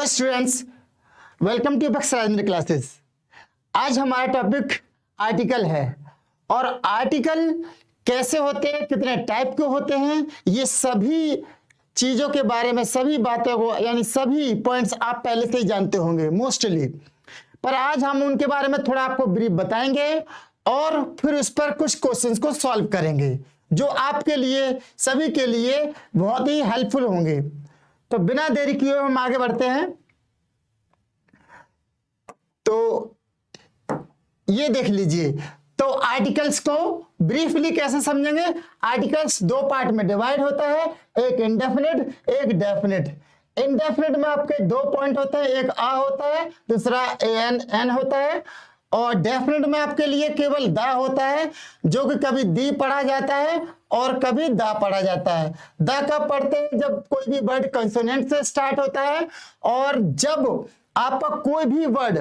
Students, welcome to बक्स Rajendra classes. आज हमारा टॉपिक आर्टिकल है और आर्टिकल कैसे होते हैं, कितने टाइप के होते हैं, ये सभी चीजों के बारे में, सभी बातों को यानी सभी पॉइंट्स आप पहले से ही जानते होंगे मोस्टली, पर आज हम उनके बारे में थोड़ा आपको ब्रीफ बताएंगे और फिर उस पर कुछ क्वेश्चंस को सॉल्व करेंगे जो आपके लिए, सभी के लिए बहुत ही हेल्पफुल होंगे। तो बिना देरी किए हम आगे बढ़ते हैं। तो ये देख लीजिए, तो आर्टिकल्स को ब्रीफली कैसे समझेंगे। आर्टिकल्स दो पार्ट में डिवाइड होता है, एक इंडेफिनिट, एक डेफिनिट। इंडेफिनिट में आपके दो पॉइंट होते हैं, एक आ होता है, दूसरा एन होता है, और डेफिनेट में आपके लिए केवल दा होता है, जो कि कभी दी पढ़ा जाता है और कभी दा पढ़ा जाता है। दा कब पढ़ते हैं? जब कोई भी वर्ड कंसोनेंट से स्टार्ट होता है और जब आपका कोई भी वर्ड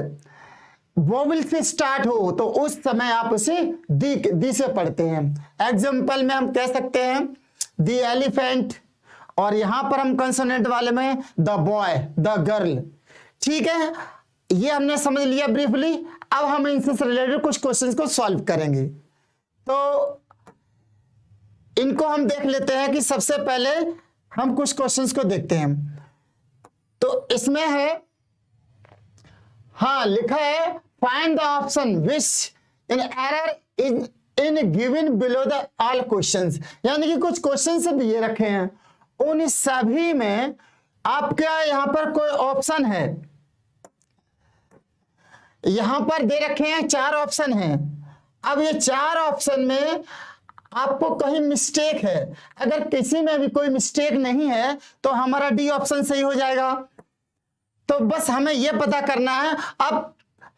वोवेल से स्टार्ट हो तो उस समय आप उसे दी से पढ़ते हैं। एग्जाम्पल में हम कह सकते हैं द एलिफेंट, और यहां पर हम कंसोनेंट वाले में द बॉय, द गर्ल। ठीक है, ये हमने समझ लिया ब्रीफली। अब हम इनसे रिलेटेड कुछ क्वेश्चंस को सॉल्व करेंगे। तो इनको हम देख लेते हैं कि सबसे पहले हम कुछ क्वेश्चंस को देखते हैं। तो इसमें है, हाँ लिखा है find the option which in error is in given below the all questions. यानी कि कुछ क्वेश्चंस दिए रखे हैं, उन सभी में आपका यहां पर कोई ऑप्शन है। यहां पर दे रखे हैं चार ऑप्शन हैं। अब ये चार ऑप्शन में आपको कहीं मिस्टेक है, अगर किसी में भी कोई मिस्टेक नहीं है तो हमारा डी ऑप्शन सही हो जाएगा। तो बस हमें यह पता करना है, अब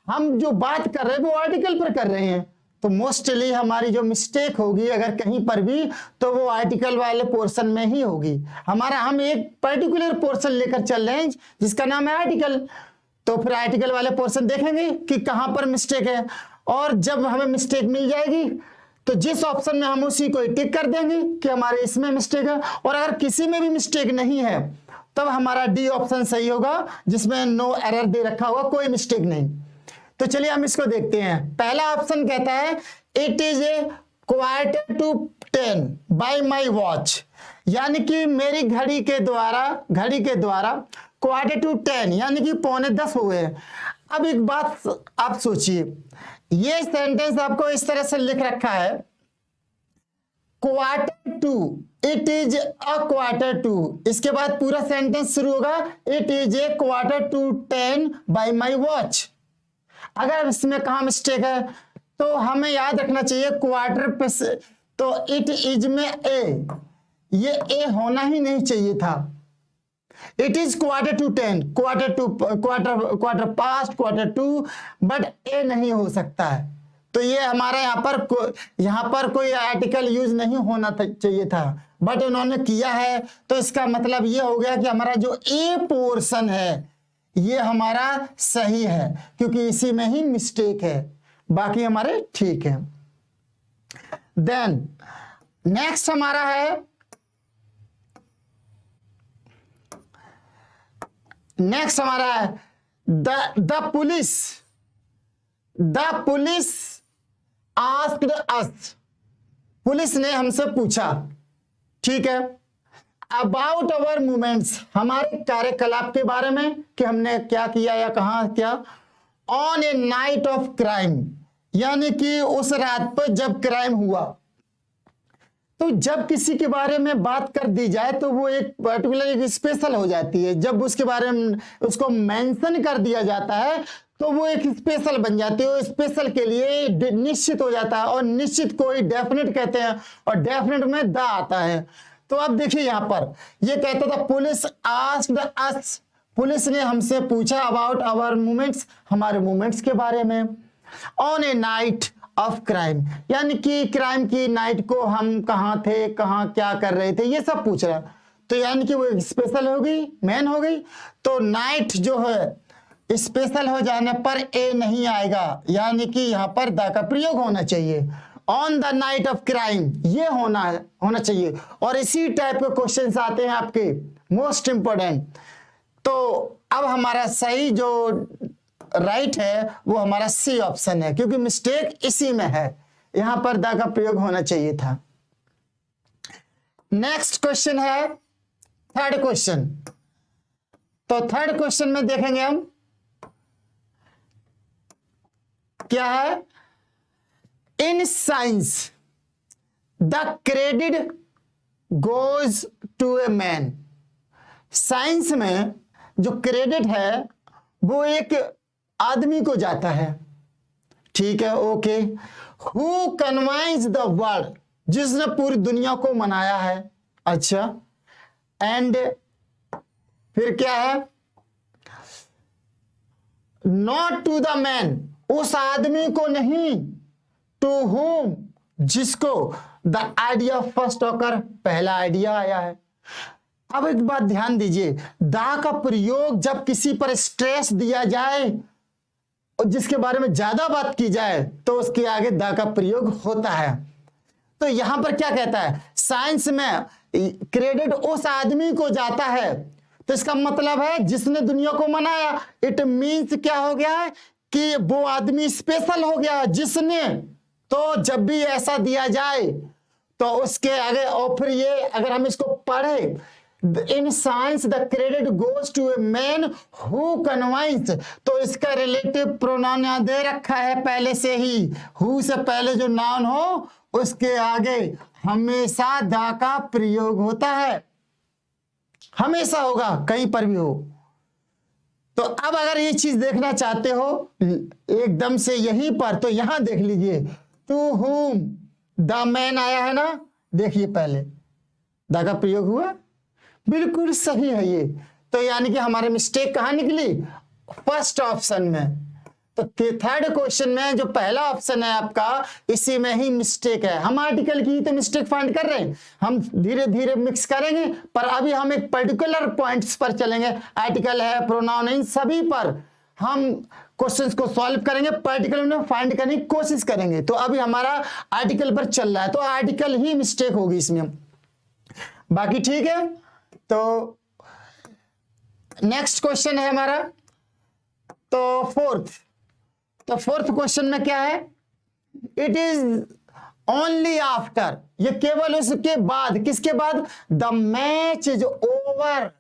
हम जो बात कर रहे हैं वो आर्टिकल पर कर रहे हैं, तो मोस्टली हमारी जो मिस्टेक होगी अगर कहीं पर भी, तो वो आर्टिकल वाले पोर्शन में ही होगी। हम एक पर्टिकुलर पोर्शन लेकर चल रहे हैं जिसका नाम है आर्टिकल, तो फिर आर्टिकल वाले पोर्शन देखेंगे कि कहां पर मिस्टेक है, और जब हमें मिस्टेक मिल जाएगी तो जिस ऑप्शन में हम उसी को टिक कर देंगे कि हमारे इसमें मिस्टेक है, और अगर किसी में भी मिस्टेक नहीं है तब हमारा डी ऑप्शन सही होगा जिसमें नो एरर दे रखा होगा, कोई मिस्टेक नहीं। तो चलिए हम इसको देखते हैं। पहला ऑप्शन कहता है it is a quarter to 10 by my watch, यानी कि मेरी घड़ी के द्वारा क्वार्टर टू 10 यानी कि 9:45 हुए। अब एक बात आप सोचिए, ये सेंटेंस आपको इस तरह से लिख रखा है quarter to, it is a quarter to, इसके बाद पूरा सेंटेंस शुरू होगा it is a quarter to 10 by my watch. अगर इसमें कहां मिस्टेक है तो हमें याद रखना चाहिए क्वार्टर पे से, तो इट इज में ए, ये ए होना ही नहीं चाहिए था। It is quarter to 10, quarter past, quarter to, but ए नहीं हो सकता है। तो ये हमारा यहाँ पर कोई आर्टिकल यूज नहीं होना चाहिए था, बट उन्होंने किया है, तो इसका मतलब ये हो गया कि हमारा जो ए पोर्शन है ये हमारा सही है, क्योंकि इसी में ही मिस्टेक है, बाकी हमारे ठीक है। देन नेक्स्ट हमारा है, the police asked us, police ने हमसे पूछा, ठीक है, अबाउट अवर मूवमेंट्स, हमारे कार्यकलाप के बारे में कि हमने क्या किया या कहां क्या, on A night of crime, यानी कि उस रात पर जब क्राइम हुआ। तो जब किसी के बारे में बात कर दी जाए तो वो एक पर्टिकुलर स्पेशल हो जाती है, जब उसके बारे में उसको मेंशन कर दिया जाता है तो वो एक स्पेशल बन जाती है, स्पेशल के लिए निश्चित हो जाता है, और निश्चित को ही डेफिनेट कहते हैं, और डेफिनेट में द आता है। तो अब देखिए यहां पर ये कहता था पुलिस आस्क्ड अस, पुलिस ने हमसे पूछा अबाउट आवर मूवमेंट्स, हमारे मूवमेंट्स के बारे में, on A night of crime, यानी कि क्राइम की नाइट को हम कहां थे, कहां क्या कर रहे थे, ये सब पूछ रहा। तो यानी कि वो स्पेशल हो गई, मेन हो गई। तो नाइट जो है स्पेशल हो जाने पर ए नहीं आएगा, यानी कि यहां पर द का प्रयोग होना चाहिए। On the night of crime ये होना चाहिए। और इसी टाइप के क्वेश्चंस आते हैं आपके मोस्ट इंपोर्टेंट। तो अब हमारा सही जो राइट है वो हमारा सी ऑप्शन है, क्योंकि मिस्टेक इसी में है, यहां पर द का प्रयोग होना चाहिए था। नेक्स्ट क्वेश्चन है थर्ड क्वेश्चन। तो थर्ड क्वेश्चन में देखेंगे हम क्या है। In science the credit goes to a man. Science में जो क्रेडिट है वो एक आदमी को जाता है, ठीक है, ओके। हु कन्वाइंस द वर्ल्ड, जिसने पूरी दुनिया को मनाया है, अच्छा। एंड फिर क्या है, नॉट टू द मैन, उस आदमी को नहीं, टू होम, जिसको द आइडिया फर्स्ट होकर पहला आइडिया आया है। अब एक बात ध्यान दीजिए, दा का प्रयोग जब किसी पर स्ट्रेस दिया जाए और जिसके बारे में ज्यादा बात की जाए तो उसके आगे दा का प्रयोग होता है। तो यहां पर क्या कहता है, साइंस में क्रेडिट उस आदमी को जाता है, तो इसका मतलब है जिसने दुनिया को बनाया। इट मीन्स क्या हो गया है कि वो आदमी स्पेशल हो गया जिसने, तो जब भी ऐसा दिया जाए तो उसके आगे, और फिर ये अगर हम इसको पढ़े, in science the credit goes to a man who convince, तो इसका रिलेटिव प्रोनाउन यहां दे रखा है पहले से ही। हु से पहले जो नाउन हो उसके आगे हमेशा द का प्रयोग होता है, हमेशा होगा, कहीं पर भी हो। तो अब अगर ये चीज देखना चाहते हो एकदम से यहीं पर, तो यहां देख लीजिए, टू हुम द मैन आया है ना, देखिए पहले द का प्रयोग हुआ, बिल्कुल सही है ये। तो यानी कि हमारे मिस्टेक कहां निकली, फर्स्ट ऑप्शन में। तो थर्ड क्वेश्चन में जो पहला ऑप्शन है आपका, इसी में ही मिस्टेक है। हम आर्टिकल की तो मिस्टेक फाइंड कर रहे हैं, हम धीरे धीरे मिक्स करेंगे, पर अभी हम एक पर्टिकुलर पॉइंट्स पर चलेंगे। आर्टिकल है, प्रोनाउन, इन सभी पर हम क्वेश्चंस को सॉल्व करेंगे, पर्टिकुलर में फाइंड करने की कोशिश करेंगे। तो अभी हमारा आर्टिकल पर चल रहा है, तो आर्टिकल ही मिस्टेक होगी इसमें, बाकी ठीक है। तो नेक्स्ट क्वेश्चन है हमारा, तो फोर्थ क्वेश्चन में क्या है, इट इज ओनली आफ्टर, ये केवल उसके बाद, किसके बाद, the match is over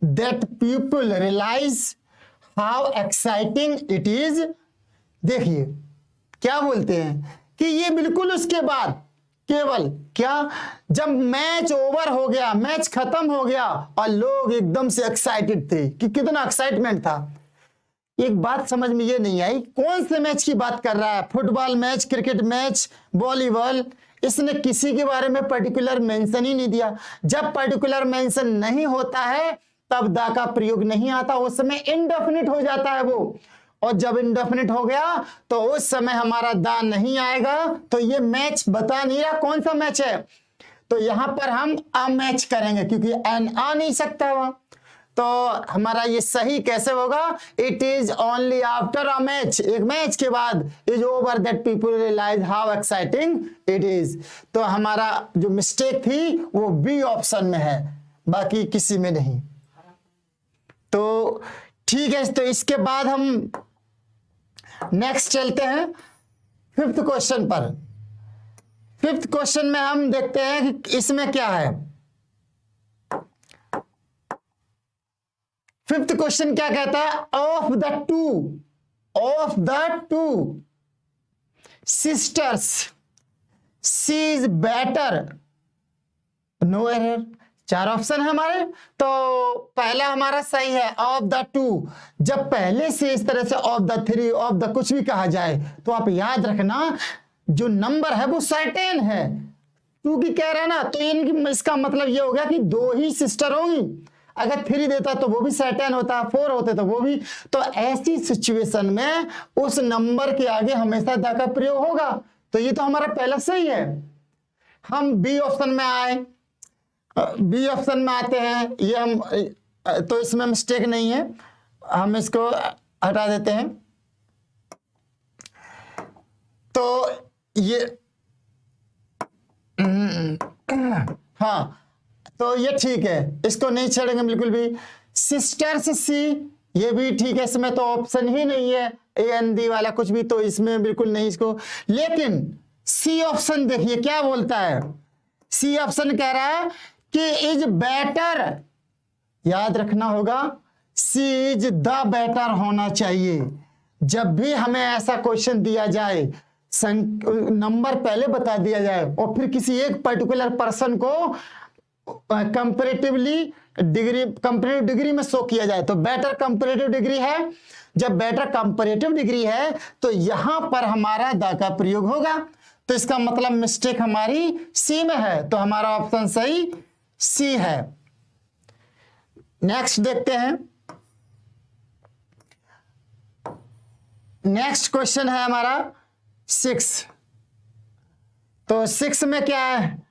that people realise how exciting it is. देखिए क्या बोलते हैं कि ये बिल्कुल उसके बाद, केवल क्या, जब मैच ओवर हो गया, मैच खत्म हो गया और लोग एकदम से एक्साइटेड थे कि कितना एक्साइटमेंट था। एक बात समझ में ये नहीं आई, कौन से मैच की बात कर रहा है, football match, cricket match, volleyball, इसने किसी के बारे में पर्टिकुलर मेंशन ही नहीं दिया। जब पर्टिकुलर मेंशन नहीं होता है तब दा का प्रयोग नहीं आता, उस समय इंडेफिनिट हो जाता है वो, और जब इंडेफिनिट हो गया तो उस समय हमारा दा नहीं आएगा। तो ये मैच बता नहीं रहा कौन सा मैच है, तो यहां पर हम अ मैच करेंगे क्योंकि एन आ नहीं सकता वहां। तो हमारा ये सही कैसे होगा, it is only after a match, एक मैच के बाद, is over that people realise how exciting it is. तो हमारा जो मिस्टेक थी वो बी ऑप्शन में है, बाकी किसी में नहीं। तो ठीक है, तो इसके बाद हम नेक्स्ट चलते हैं फिफ्थ क्वेश्चन पर। फिफ्थ क्वेश्चन में हम देखते हैं कि इसमें क्या है। फिफ्थ क्वेश्चन क्या कहता है, of the two sisters she is better, no error. चार ऑप्शन है हमारे, तो पहला हमारा सही है, ऑफ द टू। जब पहले से इस तरह से of the three, of the कुछ भी कहा जाए तो आप याद रखना जो नंबर है वो सर्टेन है, टू की कह रहा है ना, तो इनकी इसका मतलब ये हो गया कि दो ही सिस्टर होंगी। अगर थ्री देता तो वो भी सर्टेन होता, फोर होते तो वो भी। तो ऐसी सिचुएशन में उस नंबर के आगे हमेशा द का प्रयोग होगा। तो ये तो हमारा पहला सही है। हम बी ऑप्शन में आए, बी ऑप्शन में आते हैं, ये हम, तो इसमें मिस्टेक नहीं है, हम इसको हटा देते हैं। तो ये हाँ, तो ये ठीक है, इसको नहीं छेड़ेंगे बिल्कुल भी। सिस्टर्स सी, ये भी ठीक है, इसमें तो ऑप्शन ही नहीं है ए एन डी वाला कुछ भी, तो इसमें बिल्कुल नहीं इसको। लेकिन सी ऑप्शन देखिए क्या बोलता है। सी ऑप्शन कह रहा है कि इज बेटर, याद रखना होगा सी इज द बेटर होना चाहिए। जब भी हमें ऐसा क्वेश्चन दिया जाए, नंबर पहले बता दिया जाए और फिर किसी एक पर्टिकुलर पर्सन को कंपैरेटिवली कंपैरेटिव डिग्री में शो किया जाए, तो बेटर कंपैरेटिव डिग्री है। जब बेटर कंपैरेटिव डिग्री है तो यहां पर हमारा द का प्रयोग होगा, तो इसका मतलब मिस्टेक हमारी सी में है, तो हमारा ऑप्शन सही सी है। नेक्स्ट देखते हैं। नेक्स्ट क्वेश्चन है हमारा 6। तो 6 में क्या है,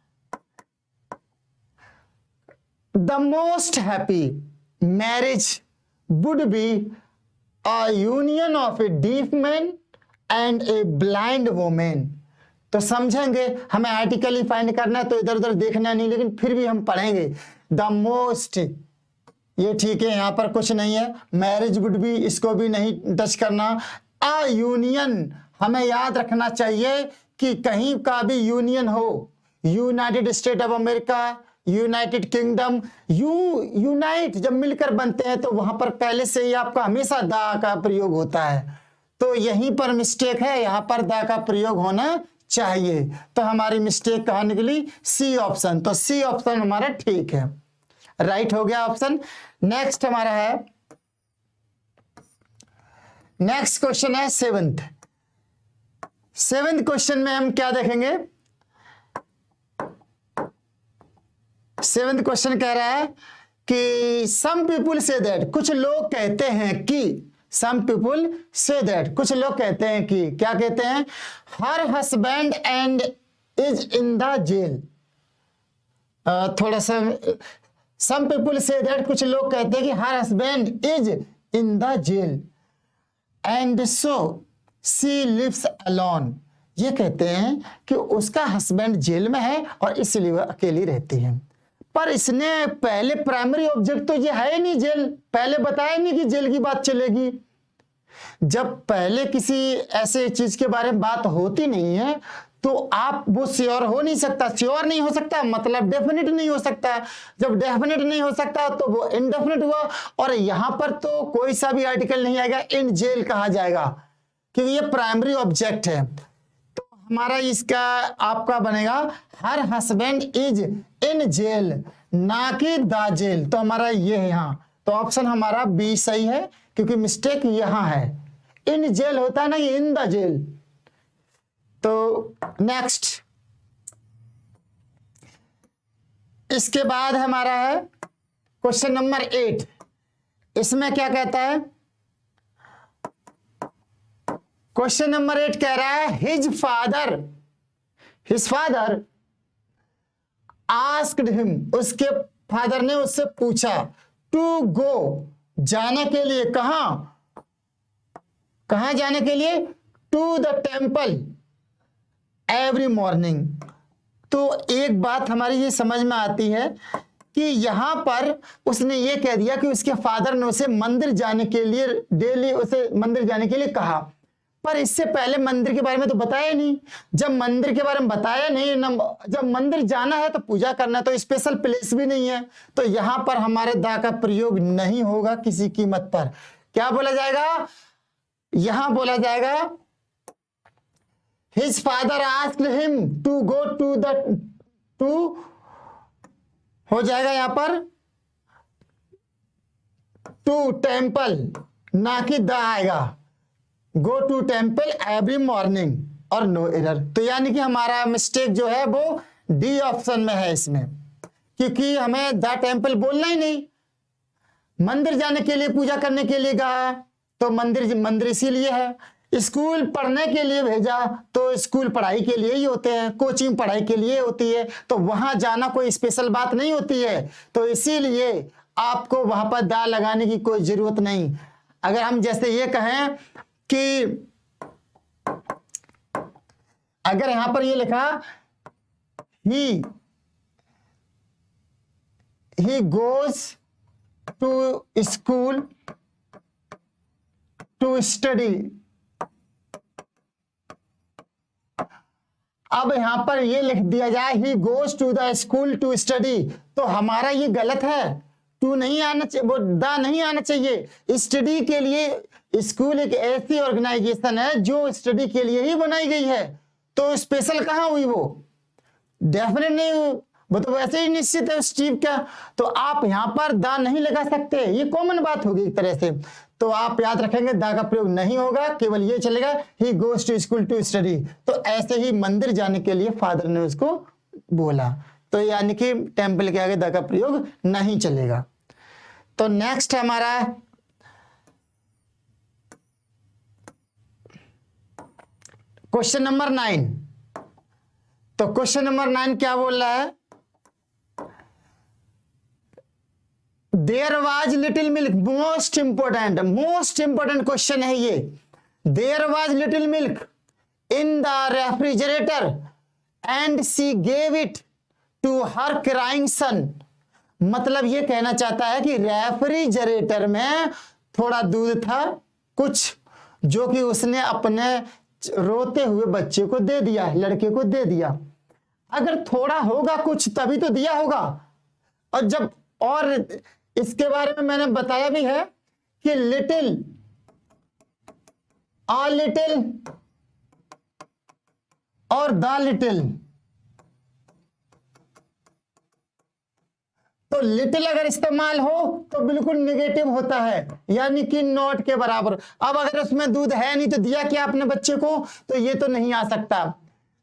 the most happy marriage would be a union of A deaf man and a blind women. तो समझेंगे, हमें आर्टिकल ही फाइंड करना है, तो इधर उधर देखना नहीं, लेकिन फिर भी हम पढ़ेंगे। द मोस्ट, ये ठीक है, यहां पर कुछ नहीं है। मैरिज वुड बी, इसको भी नहीं टच करना। अ यूनियन, हमें याद रखना चाहिए कि कहीं का भी यूनियन हो, United state of America, United kingdom, unite जब मिलकर बनते हैं तो वहां पर पहले से ही आपका हमेशा द का प्रयोग होता है, तो यहीं पर मिस्टेक है, यहां पर द का प्रयोग होना चाहिए। तो हमारी मिस्टेक कहां निकली, सी ऑप्शन। तो सी ऑप्शन हमारा ठीक है, राइट हो गया ऑप्शन। नेक्स्ट हमारा है, नेक्स्ट क्वेश्चन है 7th। 7th क्वेश्चन में हम क्या देखेंगे। 7th क्वेश्चन कह रहा है कि सम पीपुल से दैट, कुछ लोग कहते हैं कि, सम पीपुल से दैट, कुछ लोग कहते हैं कि, क्या कहते हैं, her husband and is in the jail. थोड़ा सा, सम पीपुल से दैट, कुछ लोग कहते हैं कि her husband is in the jail and so she lives alone. ये कहते हैं कि उसका हस्बैंड जेल में है और इसलिए वह अकेली रहती है। पर इसने पहले प्राइमरी ऑब्जेक्ट तो ये है नहीं जेल, पहले बताया नहीं कि जेल की बात चलेगी। जब पहले किसी ऐसे चीज के बारे में बात होती नहीं है तो आप वो श्योर हो नहीं सकता, श्योर नहीं हो सकता मतलब डेफिनेट नहीं हो सकता। जब डेफिनेट नहीं हो सकता तो वो इनडेफिनेट हुआ, और यहां पर तो कोई सा भी आर्टिकल नहीं आएगा, इन जेल कहा जाएगा क्योंकि ये प्राइमरी ऑब्जेक्ट है। तो हमारा इसका आपका बनेगा her husband is in jail, ना कि द जेल। तो हमारा ये है यहां, तो ऑप्शन हमारा बी सही है क्योंकि मिस्टेक यहां है, इन जेल होता है ना, ये इन द जेल। तो नेक्स्ट, इसके बाद हमारा है क्वेश्चन नंबर 8। इसमें क्या कहता है, क्वेश्चन नंबर 8 कह रहा है हिज फादर आस्क्ड हिम, उसके फादर ने उससे पूछा, टू गो, जाने के लिए, कहां जाने के लिए, to the temple every morning. तो एक बात हमारी ये समझ में आती है कि यहां पर उसने ये कह दिया कि उसके फादर ने उसे मंदिर जाने के लिए, डेली उसे मंदिर जाने के लिए कहा, पर इससे पहले मंदिर के बारे में तो बताया नहीं। जब मंदिर के बारे में बताया नहीं, जब मंदिर जाना है तो पूजा करना है, तो स्पेशल प्लेस भी नहीं है, तो यहां पर हमारे दा का प्रयोग नहीं होगा किसी कीमत पर। क्या बोला जाएगा, यहां बोला जाएगा His father asked him to go to हो जाएगा यहां पर टू टेम्पल, ना कि द आएगा, go to temple every morning और नो एरर। तो यानी कि हमारा मिस्टेक जो है वो डी ऑप्शन में है इसमें, क्योंकि हमें द टेम्पल बोलना ही नहीं, मंदिर जाने के लिए, पूजा करने के लिए कहा, तो मंदिर इसीलिए है। स्कूल पढ़ने के लिए भेजा तो स्कूल पढ़ाई के लिए ही होते हैं, कोचिंग पढ़ाई के लिए होती है, तो वहां जाना कोई स्पेशल बात नहीं होती है, तो इसीलिए आपको वहां पर दा लगाने की कोई जरूरत नहीं। अगर हम जैसे ये कहें कि अगर यहां पर ये लिखा he goes to school to study. अब यहां पर ये लिख दिया जाए he goes to the school to study, तो हमारा ये गलत है। टू नहीं आना चाहिए, वो द नहीं आना चाहिए। स्टडी के लिए स्कूल एक ऐसी ऑर्गेनाइजेशन है जो स्टडी के लिए ही बनाई गई है, तो स्पेशल कहां हुई वो? डेफिनेट नहीं, वो तो वैसे ही निश्चित है उस चीज का। तो आप यहां पर द नहीं लगा सकते, ये कॉमन बात होगी एक तरह से। तो आप याद रखेंगे द का प्रयोग नहीं होगा, केवल ये चलेगा he goes to school to study. तो ऐसे ही मंदिर जाने के लिए फादर ने उसको बोला, तो यानी कि टेम्पल के आगे द का प्रयोग नहीं चलेगा। तो नेक्स्ट हमारा क्वेश्चन नंबर 9। तो क्वेश्चन नंबर 9 क्या बोल रहा है? There was little milk, most important question है ये। There was little milk in the refrigerator and she gave it to her crying son. मतलब ये कहना चाहता है कि रेफ्रिजरेटर में थोड़ा दूध था कुछ, जो कि उसने अपने रोते हुए बच्चे को दे दिया, लड़के को दे दिया। अगर थोड़ा होगा कुछ तभी तो दिया होगा। और इसके बारे में मैंने बताया भी है कि लिटिल, अ लिटिल और द लिटिल। तो लिटिल अगर इस्तेमाल हो तो बिल्कुल नेगेटिव होता है, यानी कि नॉट के बराबर। अब अगर उसमें दूध है नहीं तो दिया क्या अपने बच्चे को, तो ये तो नहीं आ सकता।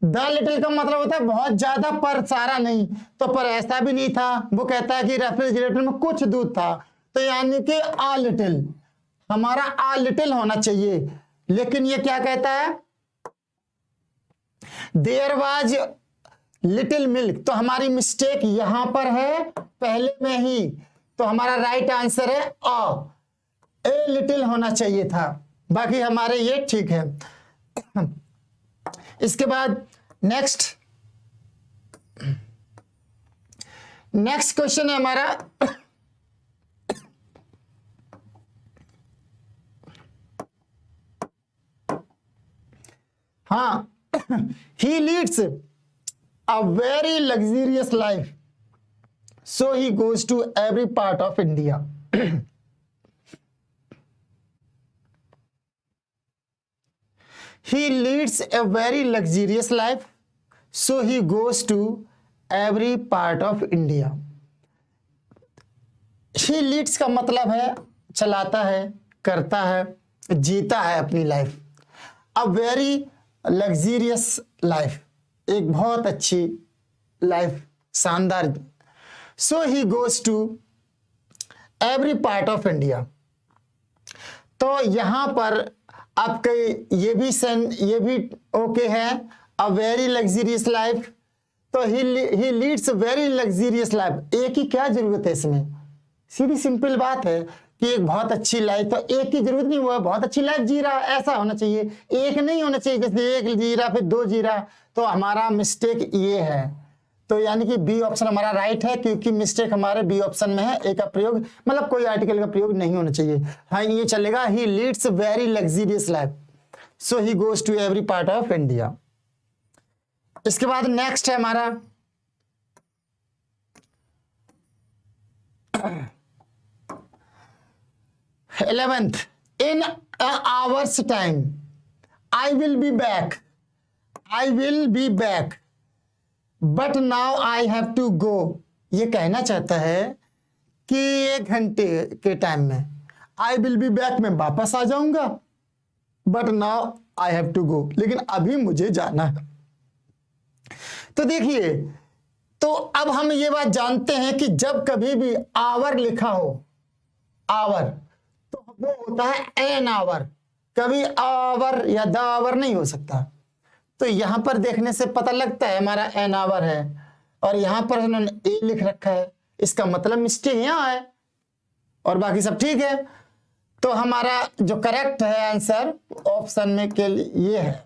द लिटिल का मतलब होता है बहुत ज्यादा पर सारा नहीं, तो पर ऐसा भी नहीं था। वो कहता है कि रेफ्रिजरेटर में कुछ दूध था, तो यानी कि आ लिटिल, हमारा आ लिटिल होना चाहिए। लेकिन ये क्या कहता है? देयर वाज लिटिल मिल्क, तो हमारी मिस्टेक यहां पर है पहले में ही। तो हमारा राइट आंसर है ए लिटिल होना चाहिए था। बाकी हमारे ये ठीक है। इसके बाद नेक्स्ट क्वेश्चन है हमारा हाँ, ही Leeds a very luxurious life, so he goes to every part of India. He leads a very luxurious life, so he goes to every part of India. He leads का मतलब है चलाता है, करता है, जीता है अपनी life. A very luxurious life, एक बहुत अच्छी लाइफ, शानदार। So he goes to every part of India. तो यहां पर आपके ये भी ओके है, अ वेरी लग्जरियस लाइफ। तो ही लीड्स वेरी लग्जरियस लाइफ। एक ही क्या जरूरत है इसमें? सीधी सिंपल बात है कि एक बहुत अच्छी लाइफ, तो एक की जरूरत नहीं हुआ, बहुत अच्छी लाइफ जी रहा, ऐसा होना चाहिए। एक नहीं होना चाहिए, जैसे एक जी रहा फिर दो जी रहा। तो हमारा मिस्टेक ये है, तो यानी कि बी ऑप्शन हमारा राइट है, क्योंकि मिस्टेक हमारे बी ऑप्शन में है। ए का प्रयोग मतलब कोई आर्टिकल का प्रयोग नहीं होना चाहिए। हाँ, ये चलेगा, he leads very luxurious life, so he goes to every part of India. इसके बाद नेक्स्ट है हमारा 11th, in an hour's time I will be back, but now I have to go। ये कहना चाहता है कि 1 घंटे के टाइम में I will be back, मैं वापस आ जाऊंगा, but now I have to go, लेकिन अभी मुझे जाना है। तो देखिए, तो अब हम ये बात जानते हैं कि जब कभी भी आवर लिखा हो, आवर, तो वो होता है एन आवर, कभी आवर या द आवर नहीं हो सकता। तो यहां पर देखने से पता लगता है हमारा एन आवर है, और यहां पर उन्होंने ए लिख रखा है, इसका मतलब मिस्टेक यहां है और बाकी सब ठीक है। तो हमारा जो करेक्ट है आंसर ऑप्शन में के लिए ये है,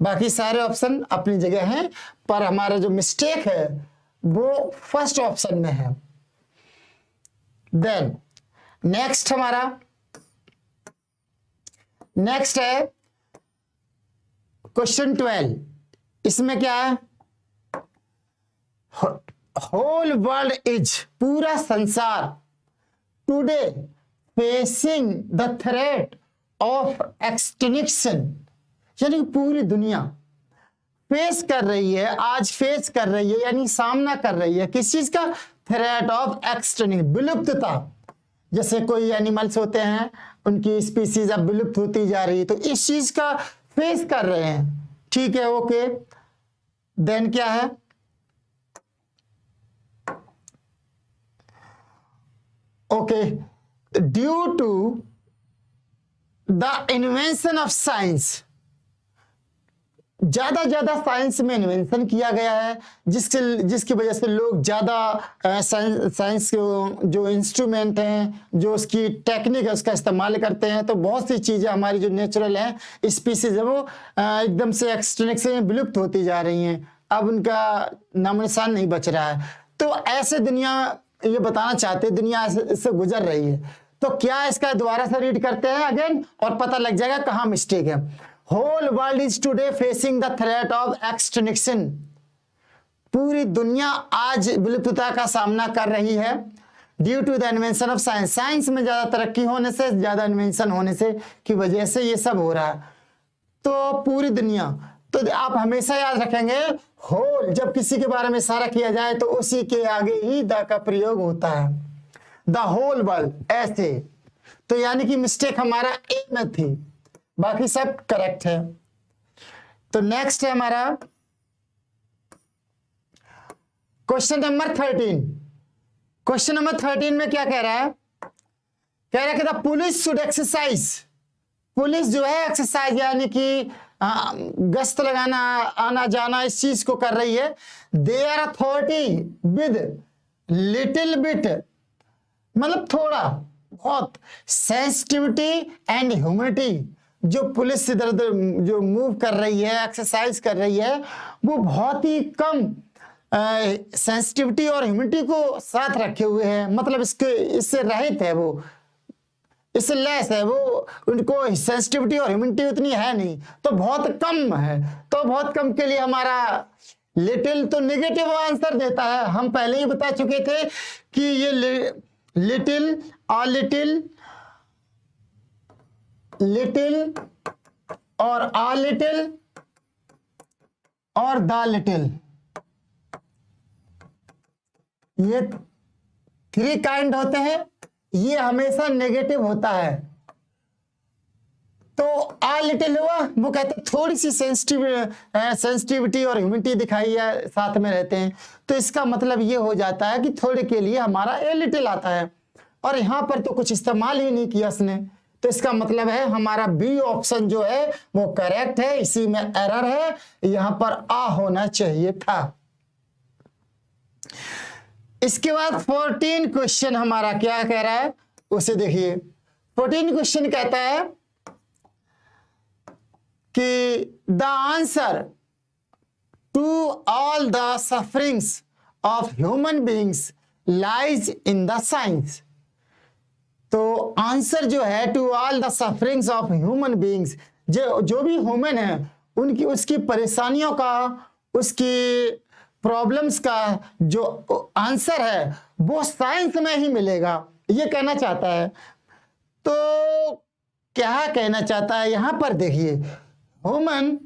बाकी सारे ऑप्शन अपनी जगह हैं, पर हमारा जो मिस्टेक है वो फर्स्ट ऑप्शन में है। देन नेक्स्ट है क्वेश्चन 12। इसमें क्या है? होल वर्ल्ड इज, पूरा संसार, today facing the threat of extinction, यानी पूरी दुनिया फेस कर रही है, आज फेस कर रही है, यानी सामना कर रही है किस चीज का? थ्रेट ऑफ एक्सटिंक्शन, विलुप्तता। जैसे कोई एनिमल्स होते हैं, उनकी स्पीसीज अब विलुप्त होती जा रही है, तो इस चीज का फेस कर रहे हैं। ठीक है, ओके। देन क्या है? Okay, due to the invention of science, ज्यादा साइंस में इन्वेंशन किया गया है, जिसकी वजह से लोग ज्यादा साइंस के जो इंस्ट्रूमेंट हैं, जो उसकी टेक्निक है, उसका इस्तेमाल करते हैं। तो बहुत सी चीजें हमारी जो नेचुरल है स्पीसीज है, वो एकदम से एक्सटिंक्शन में विलुप्त होती जा रही हैं। अब उनका नामो निशान नहीं बच रहा है। तो ऐसे दुनिया, ये बताना चाहते हैं, दुनिया इससे गुजर रही है। तो क्या इसका दोबारा से रीड करते हैं अगेन, और पता लग जाएगा कहाँ मिस्टेक है। Whole world is today facing the threat of extinction, पूरी दुनिया आज विलुप्तता का सामना कर रही है, due to the invention of science, science में ज्यादा तरक्की होने से, ज्यादा इन्वेंशन होने से की वजह से ये सब हो रहा है। तो पूरी दुनिया, तो आप हमेशा याद रखेंगे होल, जब किसी के बारे में इशारा किया जाए तो उसी के आगे ही द का प्रयोग होता है। द होल वर्ल्ड, ऐसे। तो यानी कि मिस्टेक हमारा ए में थी, बाकी सब करेक्ट है। तो नेक्स्ट है हमारा क्वेश्चन नंबर 13। क्वेश्चन नंबर 13 में क्या कह रहा है? कह रहा है कि the police should exercise, police जो है एक्सरसाइज यानी कि गश्त लगाना, आना जाना, इस चीज को कर रही है। There authority with little bit, मतलब थोड़ा बहुत, सेंसिटिविटी एंड ह्यूमिलिटी, जो पुलिस इधर उधर जो मूव कर रही है, एक्सरसाइज कर रही है, वो बहुत ही कम सेंसिटिविटी और ह्यूमिलिटी को साथ रखे हुए है, मतलब इससे रहित है, वो इससे लेस है, वो उनको सेंसिटिविटी और ह्यूमिडिटी उतनी है नहीं, तो बहुत कम है। तो बहुत कम के लिए हमारा लिटिल तो नेगेटिव आंसर देता है। हम पहले ही बता चुके थे कि ये लिटिल और लिटिल और आ लिटिल और द लिटिल, ये 3 काइंड होते हैं, ये हमेशा नेगेटिव होता है। तो आ लिटिल हुआ, वो कहते हैं थोड़ी सी सेंसिटिविटी और ह्यूमिडिटी दिखाई है, साथ में रहते हैं, तो इसका मतलब ये हो जाता है कि थोड़े के लिए हमारा ए लिटिल आता है, और यहां पर तो कुछ इस्तेमाल ही नहीं किया उसने, तो इसका मतलब है हमारा बी ऑप्शन जो है वो करेक्ट है, इसी में एरर है, यहां पर आ होना चाहिए था। इसके बाद 14 क्वेश्चन हमारा क्या कह रहा है उसे देखिए। 14 क्वेश्चन कहता है कि the answer to all the sufferings of human beings lies in the science. तो आंसर जो है to all the sufferings of human beings, जो भी ह्यूमन है उनकी, उसकी परेशानियों का, उसकी प्रॉब्लम्स का जो आंसर है वो साइंस में ही मिलेगा, ये कहना चाहता है। तो क्या कहना चाहता है यहां पर देखिए, human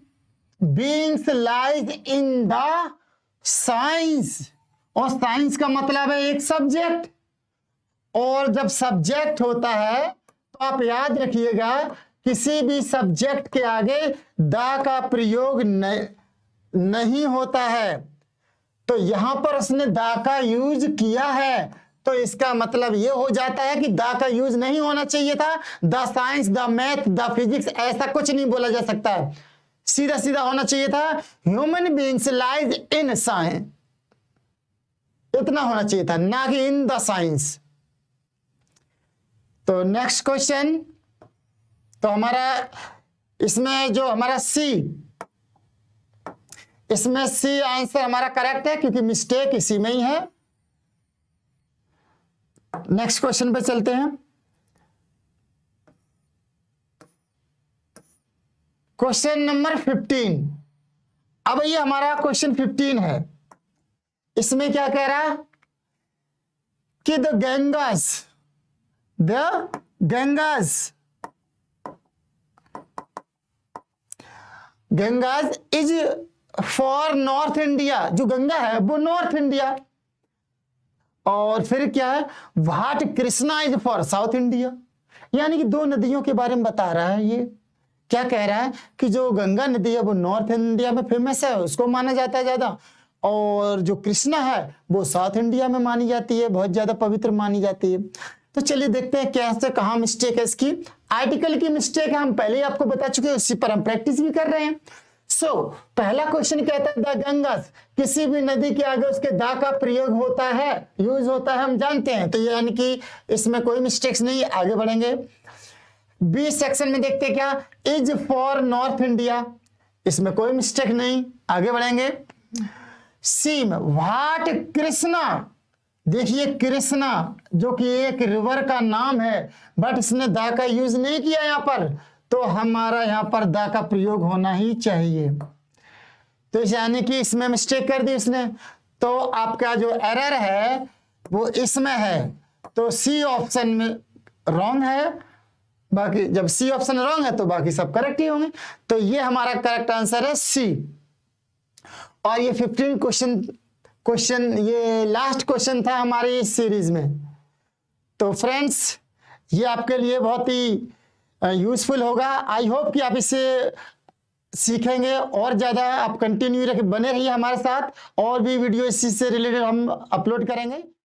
beings lies in the science, और साइंस का मतलब है एक सब्जेक्ट, और जब सब्जेक्ट होता है तो आप याद रखिएगा किसी भी सब्जेक्ट के आगे द का प्रयोग नहीं होता है। तो यहां पर उसने द का यूज किया है, तो इसका मतलब यह हो जाता है कि द का यूज नहीं होना चाहिए था। The science, the math, the physics, ऐसा कुछ नहीं बोला जा सकता, सीधा सीधा होना चाहिए था human beings lies in science, इतना होना चाहिए था, ना कि इन द साइंस। तो नेक्स्ट क्वेश्चन, तो हमारा इसमें जो हमारा सी, इसमें सी आंसर हमारा करेक्ट है क्योंकि मिस्टेक इसी में ही है। नेक्स्ट क्वेश्चन पे चलते हैं। Question number 15। अब ये हमारा क्वेश्चन 15 है। इसमें क्या कह रहा कि the Ganges is for north India. जो गंगा है वो नॉर्थ इंडिया। और फिर क्या है, what Krishna is for south India. यानी कि दो नदियों के बारे में बता रहा है। ये क्या कह रहा है कि जो गंगा नदी है वो नॉर्थ इंडिया में फेमस है, उसको माना जाता है ज्यादा, और जो कृष्णा है वो साउथ इंडिया में मानी जाती है, बहुत ज्यादा पवित्र मानी जाती है। तो चलिए देखते हैं कैसे, कहाँ मिस्टेक है इसकी। आर्टिकल की मिस्टेक है, हम पहले ही आपको बता चुके हैं, उसी पर हम प्रैक्टिस भी कर रहे हैं। पहला क्वेश्चन कहता है द गंगास, किसी भी नदी के आगे उसके दा का प्रयोग होता है, यूज होता है, हम जानते हैं। तो यानी कि इसमें कोई मिस्टेक्स नहीं, आगे बढ़ेंगे। बी सेक्शन में देखते हैं क्या, इज फॉर नॉर्थ इंडिया, इसमें कोई मिस्टेक नहीं, आगे बढ़ेंगे। सी में व्हाट कृष्णा, देखिए कृष्णा जो कि एक रिवर का नाम है, बट इसने दा का यूज नहीं किया यहां पर, तो हमारा यहां पर दा का प्रयोग होना ही चाहिए। तो यानी कि इसमें मिस्टेक कर दी इसने, तो आपका जो एरर है वो इसमें है। तो सी ऑप्शन में रॉन्ग है, बाकी जब सी ऑप्शन रॉन्ग है तो बाकी सब करेक्ट ही होंगे। तो ये हमारा करेक्ट आंसर है सी। और ये 15 क्वेश्चन ये लास्ट क्वेश्चन था हमारी इस सीरीज में। तो फ्रेंड्स ये आपके लिए बहुत ही यूजफुल होगा। आई होप कि आप इसे सीखेंगे और ज़्यादा आप कंटिन्यू बने रहिए हमारे साथ, और भी वीडियो इसी से रिलेटेड हम अपलोड करेंगे।